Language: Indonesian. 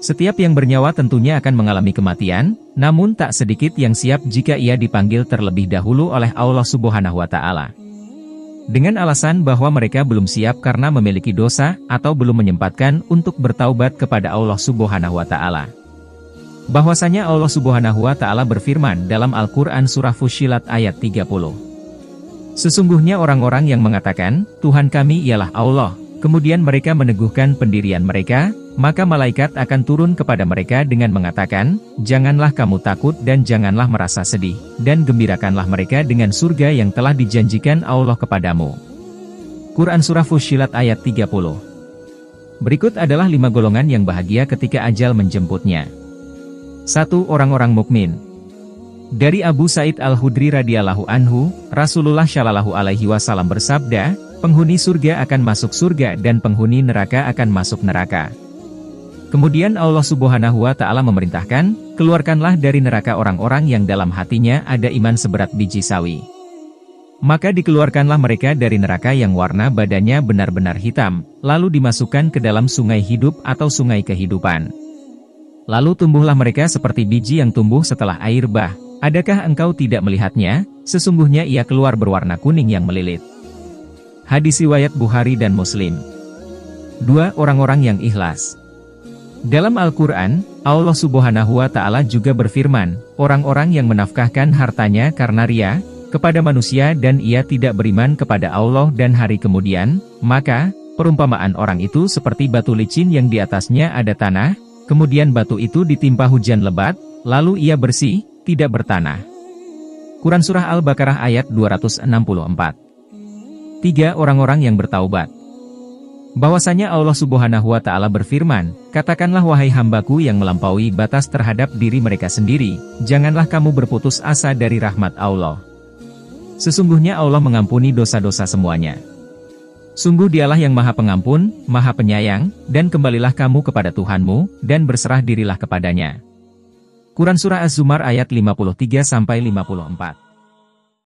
Setiap yang bernyawa tentunya akan mengalami kematian, namun tak sedikit yang siap jika ia dipanggil terlebih dahulu oleh Allah Subhanahu wa Ta'ala. Dengan alasan bahwa mereka belum siap karena memiliki dosa, atau belum menyempatkan untuk bertaubat kepada Allah Subhanahu wa Ta'ala. Bahwasanya Allah Subhanahu wa Ta'ala berfirman dalam Al-Quran Surah Fussilat ayat 30. Sesungguhnya orang-orang yang mengatakan, Tuhan kami ialah Allah, kemudian mereka meneguhkan pendirian mereka, maka malaikat akan turun kepada mereka dengan mengatakan, janganlah kamu takut dan janganlah merasa sedih, dan gembirakanlah mereka dengan surga yang telah dijanjikan Allah kepadamu. Quran Surah Fussilat ayat 30. Berikut adalah 5 golongan yang bahagia ketika ajal menjemputnya. 1. Orang-orang mukmin. Dari Abu Sa'id Al-Khudri radhiyallahu anhu, Rasulullah shallallahu alaihi wasallam bersabda, penghuni surga akan masuk surga dan penghuni neraka akan masuk neraka. Kemudian Allah Subhanahu wa Ta'ala memerintahkan, keluarkanlah dari neraka orang-orang yang dalam hatinya ada iman seberat biji sawi. Maka dikeluarkanlah mereka dari neraka yang warna badannya benar-benar hitam, lalu dimasukkan ke dalam sungai hidup atau sungai kehidupan. Lalu tumbuhlah mereka seperti biji yang tumbuh setelah air bah. Adakah engkau tidak melihatnya? Sesungguhnya ia keluar berwarna kuning yang melilit. Hadis riwayat Bukhari dan Muslim. 2. Orang-orang yang ikhlas. Dalam Al-Quran, Allah Subhanahu wa Ta'ala juga berfirman, orang-orang yang menafkahkan hartanya karena ria kepada manusia dan ia tidak beriman kepada Allah dan hari kemudian, maka perumpamaan orang itu seperti batu licin yang di atasnya ada tanah, kemudian batu itu ditimpa hujan lebat, lalu ia bersih, tidak bertanah. Quran Surah Al-Baqarah ayat 264. 3. Orang-orang yang bertaubat. Bahwasanya Allah Subhanahu wa Ta'ala berfirman, katakanlah wahai hambaku yang melampaui batas terhadap diri mereka sendiri, janganlah kamu berputus asa dari rahmat Allah. Sesungguhnya Allah mengampuni dosa-dosa semuanya. Sungguh dialah yang maha pengampun, maha penyayang, dan kembalilah kamu kepada Tuhanmu, dan berserah dirilah kepadanya. Quran Surah Az-Zumar ayat 53-54.